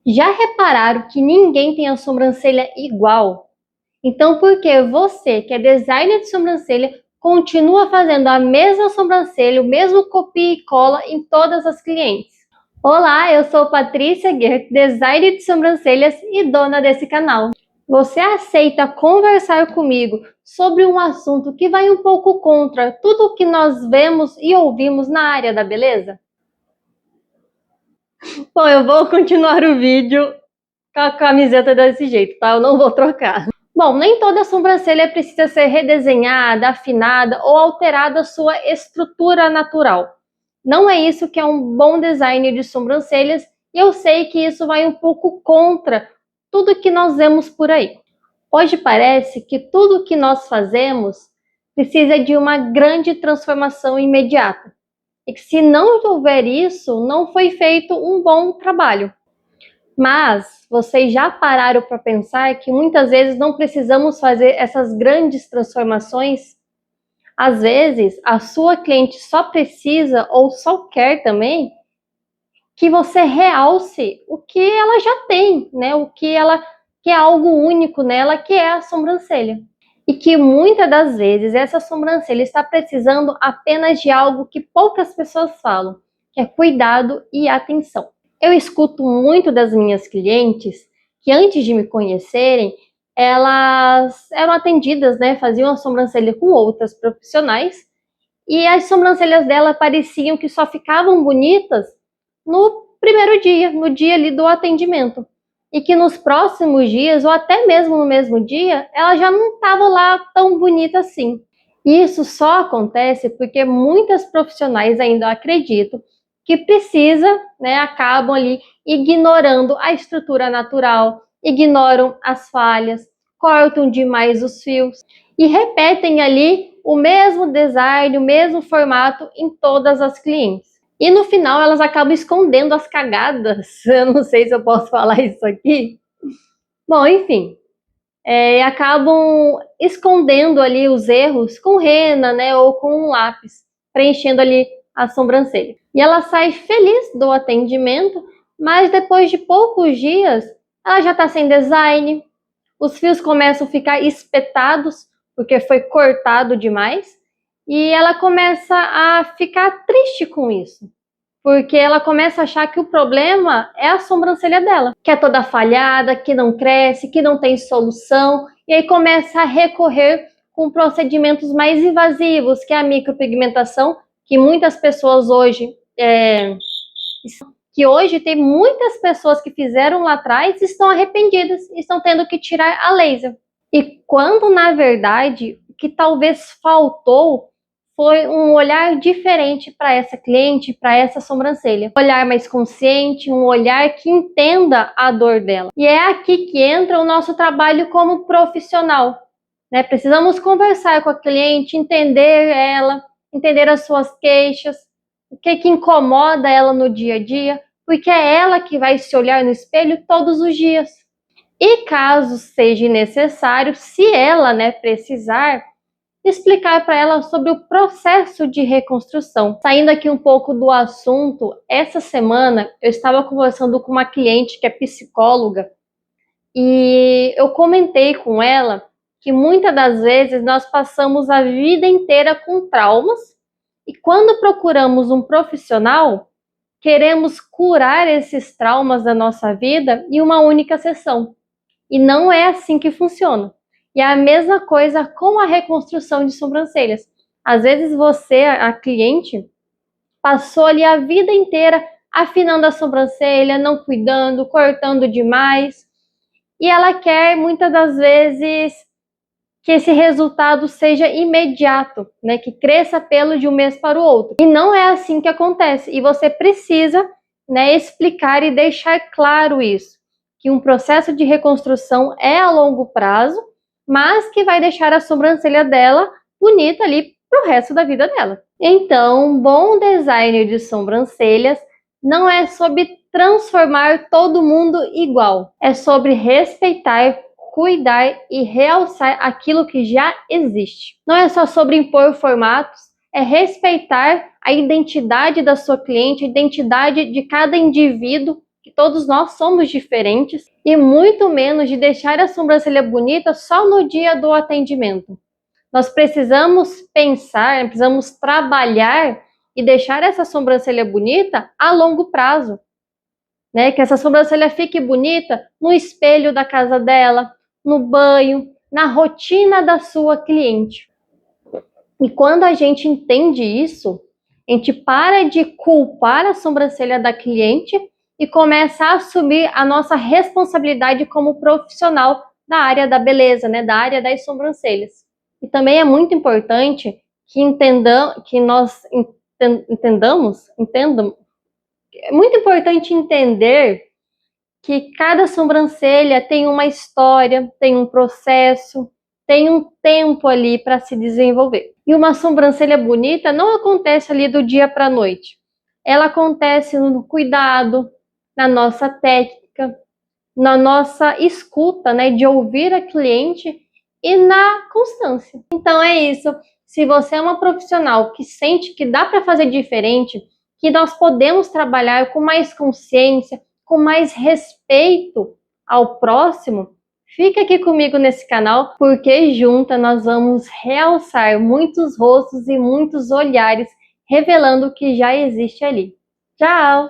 Já repararam que ninguém tem a sobrancelha igual? Então, por que você, que é designer de sobrancelha, continua fazendo a mesma sobrancelha, o mesmo copia e cola em todas as clientes? Olá, eu sou Patrícia Guerra, designer de sobrancelhas e dona desse canal. Você aceita conversar comigo sobre um assunto que vai um pouco contra tudo o que nós vemos e ouvimos na área da beleza? Bom, eu vou continuar o vídeo com a camiseta desse jeito, tá? Eu não vou trocar. Bom, nem toda sobrancelha precisa ser redesenhada, afinada ou alterada a sua estrutura natural. Não é isso que é um bom design de sobrancelhas, e eu sei que isso vai um pouco contra tudo que nós vemos por aí. Hoje parece que tudo que nós fazemos precisa de uma grande transformação imediata, e que se não houver isso, não foi feito um bom trabalho. Mas vocês já pararam para pensar que muitas vezes não precisamos fazer essas grandes transformações? Às vezes, a sua cliente só precisa ou só quer também que você realce o que ela já tem, né? O que ela que é algo único nela, que é a sobrancelha. E que muitas das vezes essa sobrancelha está precisando apenas de algo que poucas pessoas falam, que é cuidado e atenção. Eu escuto muito das minhas clientes que antes de me conhecerem, elas eram atendidas, né, faziam a sobrancelha com outras profissionais e as sobrancelhas dela pareciam que só ficavam bonitas no primeiro dia, no dia ali do atendimento. E que nos próximos dias, ou até mesmo no mesmo dia, ela já não estava lá tão bonita assim. E isso só acontece porque muitas profissionais ainda acreditam que precisa, né, acabam ali ignorando a estrutura natural, ignoram as falhas, cortam demais os fios e repetem ali o mesmo design, o mesmo formato em todas as clientes. E no final elas acabam escondendo as cagadas, eu não sei se eu posso falar isso aqui. Bom, enfim, acabam escondendo ali os erros com rena, né, ou com um lápis, preenchendo ali a sobrancelha. E ela sai feliz do atendimento, mas depois de poucos dias, ela já está sem design, os fios começam a ficar espetados, porque foi cortado demais, e ela começa a ficar triste com isso. Porque ela começa a achar que o problema é a sobrancelha dela, que é toda falhada, que não cresce, que não tem solução, e aí começa a recorrer com procedimentos mais invasivos, que é a micropigmentação, que muitas pessoas hoje, que hoje tem muitas pessoas que fizeram lá atrás e estão arrependidas, e estão tendo que tirar a laser. E quando, na verdade, o que talvez faltou foi um olhar diferente para essa cliente, para essa sobrancelha. Um olhar mais consciente, um olhar que entenda a dor dela. E é aqui que entra o nosso trabalho como profissional, né? Precisamos conversar com a cliente, entender ela, entender as suas queixas, o que incomoda ela no dia a dia, porque é ela que vai se olhar no espelho todos os dias. E caso seja necessário, se ela, né, precisar, explicar para ela sobre o processo de reconstrução. Saindo aqui um pouco do assunto, essa semana eu estava conversando com uma cliente que é psicóloga e eu comentei com ela que muitas das vezes nós passamos a vida inteira com traumas e quando procuramos um profissional, queremos curar esses traumas da nossa vida em uma única sessão. E não é assim que funciona. E é a mesma coisa com a reconstrução de sobrancelhas. Às vezes você, a cliente, passou ali a vida inteira afinando a sobrancelha, não cuidando, cortando demais. E ela quer, muitas das vezes, que esse resultado seja imediato, né? Que cresça pelo de um mês para o outro. E não é assim que acontece. E você precisa, né, explicar e deixar claro isso. Que um processo de reconstrução é a longo prazo, mas que vai deixar a sobrancelha dela bonita ali pro resto da vida dela. Então, um bom designer de sobrancelhas não é sobre transformar todo mundo igual, é sobre respeitar, cuidar e realçar aquilo que já existe. Não é só sobre impor formatos, é respeitar a identidade da sua cliente, a identidade de cada indivíduo que todos nós somos diferentes, e muito menos de deixar a sobrancelha bonita só no dia do atendimento. Nós precisamos pensar, precisamos trabalhar e deixar essa sobrancelha bonita a longo prazo, né? Que essa sobrancelha fique bonita no espelho da casa dela, no banho, na rotina da sua cliente. E quando a gente entende isso, a gente para de culpar a sobrancelha da cliente e começa a assumir a nossa responsabilidade como profissional da área da beleza, né, da área das sobrancelhas. E também é muito importante que nós entendamos, é muito importante entender que cada sobrancelha tem uma história, tem um processo, tem um tempo ali para se desenvolver. E uma sobrancelha bonita não acontece ali do dia para a noite. Ela acontece no cuidado, na nossa técnica, na nossa escuta, né, de ouvir a cliente e na constância. Então é isso. Se você é uma profissional que sente que dá para fazer diferente, que nós podemos trabalhar com mais consciência, com mais respeito ao próximo, fica aqui comigo nesse canal, porque juntas nós vamos realçar muitos rostos e muitos olhares, revelando o que já existe ali. Tchau!